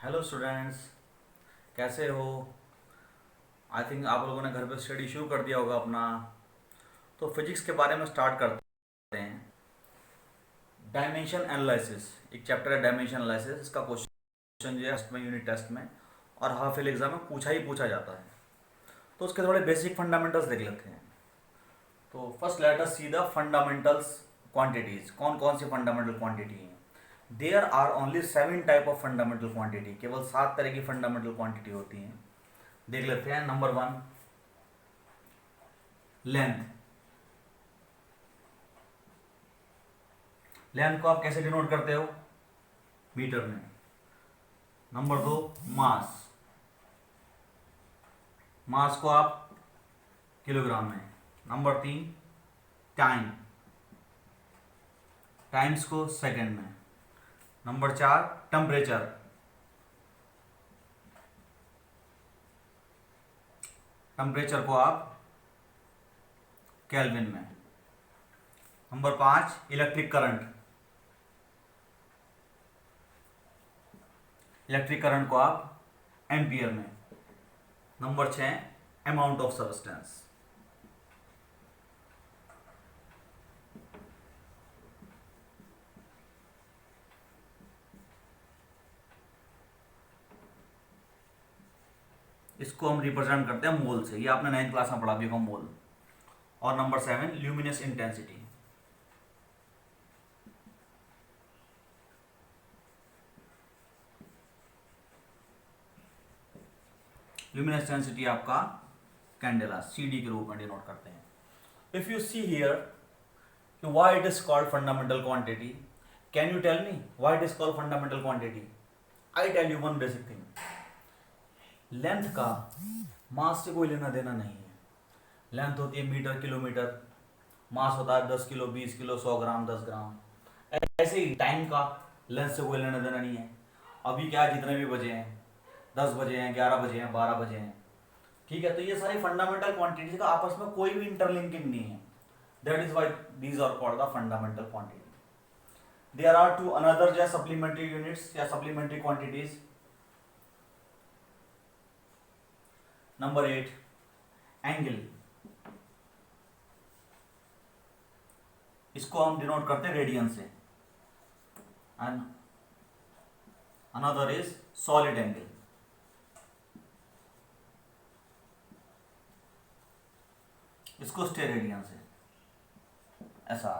Hello students, कैसे हो? I think आप लोगों ने घर पे स्टडी शुरू कर दिया होगा अपना। तो फिजिक्स के बारे में स्टार्ट करते हैं। डायमेंशन एनालिसिस एक चैप्टर है। डायमेंशन एनालिसिस इसका क्वेश्चन जो है टेस्ट में, यूनिट टेस्ट में और हाफ ईयर एग्जाम में पूछा ही पूछा जाता है। तो उसके थोड़े बेसिक फंडामेंटल्स देख लेते हैं। तो first let us see the fundamentals quantities. कौन कौन सी फंडामेंटल क्वांटिटी हैं? There are only 7 type of fundamental quantity. केवल 7 तरह की फंडामेंटल क्वांटिटी होती हैं। देख लेते हैं। Number 1, length. लेंथ को आप कैसे डिनोट करते हो? मीटर में। नंबर 2, मास। मास को आप किलोग्राम में। Number 3, time. टाइम्स को सेकंड में। Number 4, temperature. टेम्परेचर को आप केल्विन में। Number 5, electric current. Electric current को आप एम्पियर में। Number 6, amount of substance. इसको हम रिप्रेजेंट करते हैं मोल से। ये आपने 9th क्लास में पढ़ा भी होगा, मोल। और number 7, luminous intensity. Luminous intensity आपका कैंडेला, CD के रूप में डिनोट करते हैं। If you see here, why it is called fundamental quantity, can you tell me why it is called fundamental quantity? I tell you one basic thing. Length का मास से कोई लेना देना नहीं है। लेंथ होती है मीटर, किलोमीटर। मास होता है 10 किलो, 20 किलो, 100 ग्राम, 10 ग्राम। ऐसे ही टाइम का लेंथ से कोई लेना देना नहीं है। अभी क्या, जितने भी बजे हैं, 10 बजे हैं, 11 बजे हैं, 12 बजे हैं, ठीक है। तो ये सारी फंडामेंटल क्वांटिटीज का आपस में कोई भी इंटरलिंकिंग नहीं है। That is why these are called the fundamental quantity. There are two another just supplementary units या supplementary quantities. Number 8, angle. इसको हम डिनोट करते हैं रेडियन से। And another is solid angle. इसको स्टेरेडियन से, ऐसा।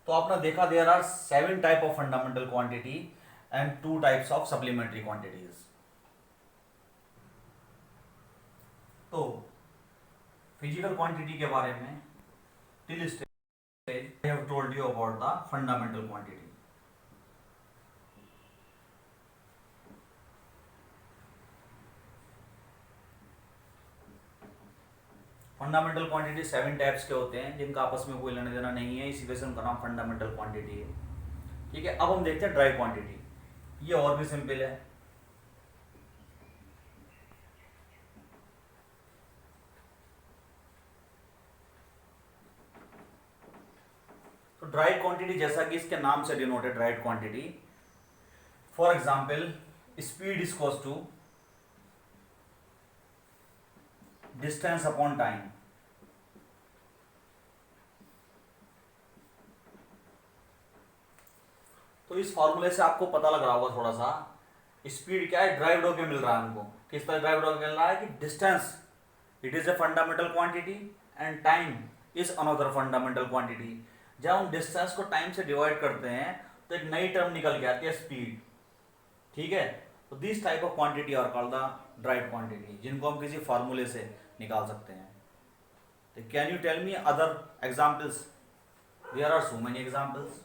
तो आपने देखा there are 7 type of fundamental quantity and 2 types of supplementary quantities. तो फिजिकल क्वांटिटी के बारे में till stage I have told you about the fundamental quantity. Fundamental quantity 7 types के होते हैं जिनका आपस में कोई लेना देना नहीं है, इसी वजह से उनका नाम फंडामेंटल क्वांटिटी है। ठीक है। अब हम देखते हैं ड्राई क्वांटिटी। ये और भी सिंपल है। तो ड्राई क्वांटिटी जैसा कि इसके नाम से denoted, derived quantity. For example, speed is equals to distance upon time. तो इस फॉर्मूले से आपको पता लग रहा होगा थोड़ा सा, स्पीड क्या है, ड्राइव्ड होकर मिल रहा है हमको। किस तरह ड्राइव्ड होकर मिल रहा है कि distance it is a fundamental quantity and time is another fundamental quantity. जब हम डिस्टेंस को टाइम से डिवाइड करते हैं तो एक नई टर्म निकल के आती है, स्पीड। ठीक है। तो this type of quantity are called the derived quantity, जिनको हम किसी फॉर्मूले से निकाल सकते हैं। तो can you tell me other examples? There are so many examples.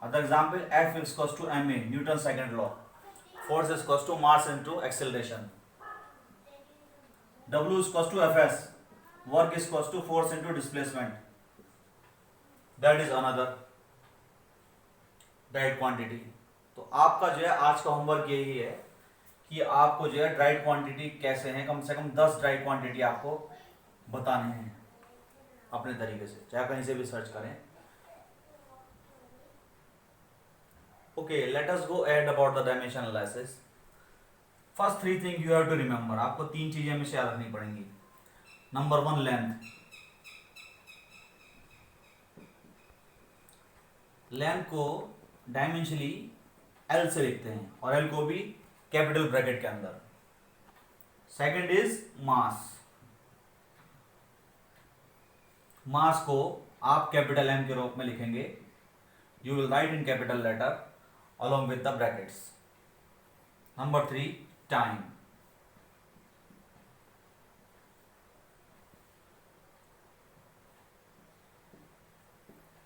Other example, F is equals to ma, Newton's second law. Force is equals to mass into acceleration. W is equals to Fs, work is equals to force into displacement. That is another dried quantity. तो आपका जो है आज का homework यही है कि आपको जो है ड्राइड क्वांटिटी कैसे हैं, कम से कम 10 ड्राइड क्वांटिटी आपको बताने हैं अपने तरीके से, चाहे कहीं से भी सर्च करें। Okay, let us go ahead about the dimension analysis. First three things you have to remember. आपको तीन चीजें हमेशा याद रखनी पड़ेंगी. Number one, length. लेंथ को डायमेंशनली एल से लिखते हैं और एल को भी कैपिटल ब्रैकेट के अंदर. Second is mass. मास को आप कैपिटल एम के रूप में लिखेंगे. You will write in capital letter along with the brackets. Number 3, time.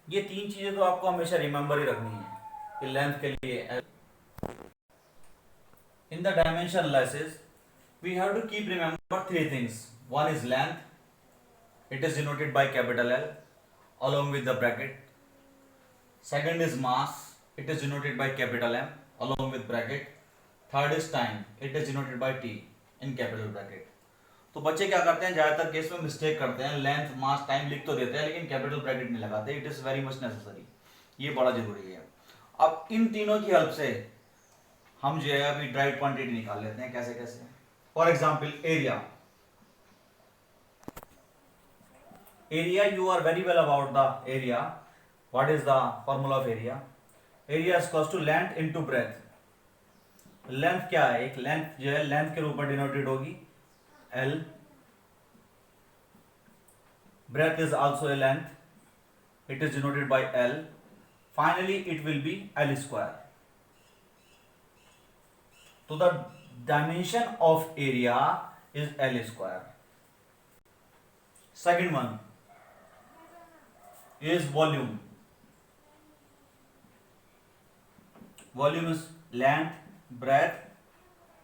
ये तीन चीजें तो आपको हमेशा रिमेंबर ही रखनी है कि लेंथ के लिए in the dimension analysis we have to keep remember three things. One is length, it is denoted by capital L along with the bracket. Second is mass, it is denoted by capital M along with bracket. Third is time, it is denoted by T in capital bracket. तो बच्चे क्या करते हैं, ज्यादातर case में mistake करते हैं. Length, मास, time लिख तो देते हैं लेकिन कैपिटल ब्रैकेट नहीं लगाते. It is very much necessary. ये बड़ा जरूरी है. अब इन तीनों की हेल्प से हम जो है अभी ड्राइव क्वांटिटी निकाल लेते हैं. कैसे कैसे? For example area. Area, you are very well about the area. What is the formula of area? Area is equals to length into breadth. Length क्या है? एक लेंथ जो है लेंथ के रूप में डिनोटेड होगी L. breadth is also a length, it is denoted by L. Finally it will be L square. So the dimension of area is L square. Second one is volume. Volume is length, breadth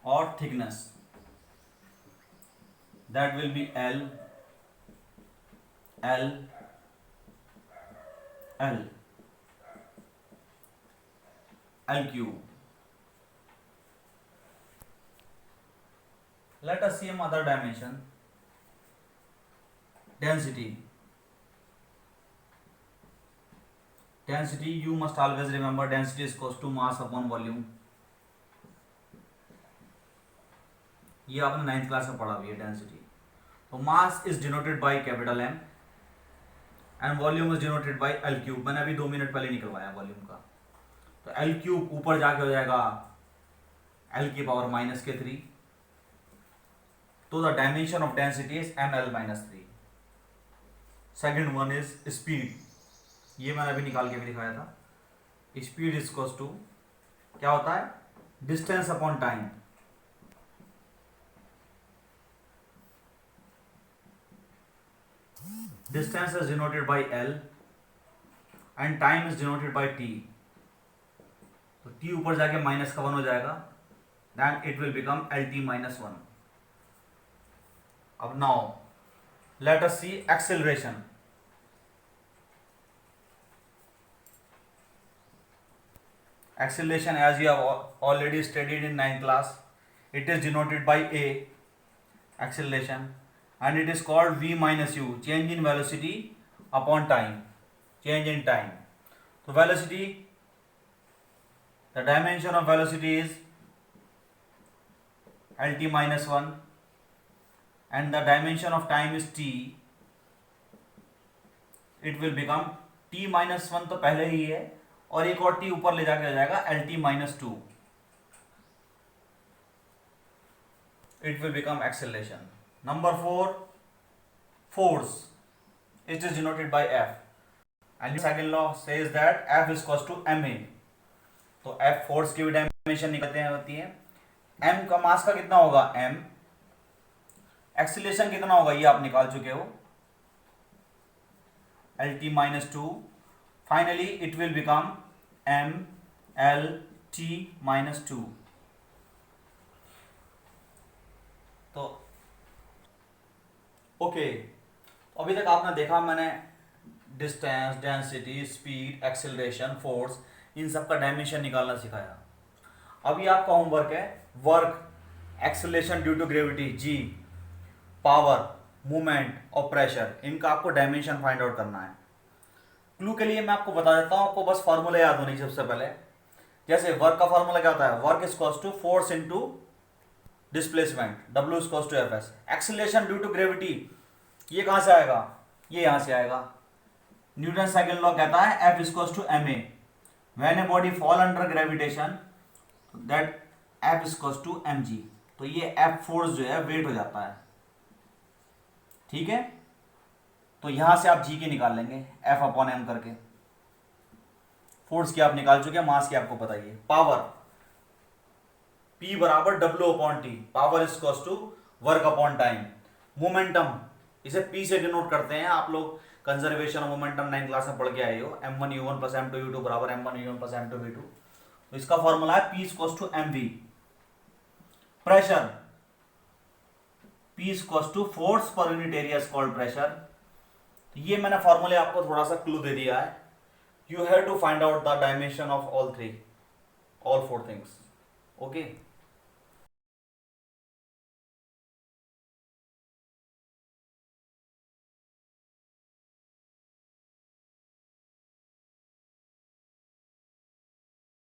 or thickness. That will be L, L, L, L cube. Let us see some other dimension. Density. Density, you must always remember density is equals to mass upon volume. ये आपने 9th class में पढ़ा हुई है density. तो mass is denoted by capital M and volume is denoted by L cube. मैंने अभी 2 minute पहले निकलवाया वॉल्यूम का. तो एल क्यूब ऊपर जाके हो जाएगा एल की पावर -3. तो the dimension of density is M L -3. Second one is speed. ये मैंने अभी निकाल के भी दिखाया था. स्पीड इज इक्वल्स टू क्या होता है? Distance upon time. Distance is denoted by L and time is denoted by T. तो टी ऊपर जाके माइनस का 1 हो जाएगा. Then it will become L T -1. अब now let us see acceleration. Acceleration, as you have already studied in 9th class, it is denoted by A, acceleration, and it is called V minus U, change in velocity upon time, change in time. So velocity, the dimension of velocity is Lt -1 and the dimension of time is T. It will become T -1 तो पहले ही है और एक और T ऊपर ले जाके हो जाएगा Lt -2. It will become acceleration. Number 4, force. It is denoted by F. And second law says that F is equals to ma. तो F फोर्स की भी डायमेंशन निकलते हैं होती है. M का मास का कितना होगा? m. एक्सीलरेशन कितना होगा ये आप निकाल चुके हो, Lt -2. Finally it will become m l t -2. तो ओके, अभी तक आपने देखा मैंने distance, density, speed, acceleration, force, इन सब का डायमेंशन निकालना सिखाया. अभी आपका होमवर्क है work, acceleration due to gravity g, power, movement और प्रेशर, इनका आपको डायमेंशन फाइंड आउट करना है. क्लू के लिए मैं आपको बता देता हूं, आपको बस फॉर्मूला याद होनी सबसे पहले. जैसे वर्क का फॉर्मूला क्या होता है, work is equals to force into displacement, W is equals to Fs। Acceleration due to gravity, ये कहां से आएगा, ये यहां से आएगा। न्यूटन सेकंड लॉ कहता है F is equals to ma, when a body fall under gravitation that F is equals to mg। तो ये F फोर्स जो है वेट हो जाता है, ठीक है। तो यहां से आप जी की निकाल लेंगे F अपॉन m करके। फोर्स की आप निकाल चुके हैं, मास की आपको पता ही है। पावर P बराबर W upon T, power is equals to work upon time. Momentum इसे P से डिनोट करते हैं, आप लोग कंजर्वेशन मोमेंटम 9th क्लास में पढ़ के आए हो, m1u1 प्लस m2u2 बराबर m1u1 प्लस m2v2। तो इसका फॉर्मूला है P is equals to mv। Pressure P is equals to force per unit area is called pressure. ये मैंने फॉर्मूले आपको थोड़ा सा क्लू दे दिया है। You have to find out the dimension of all four things. Okay.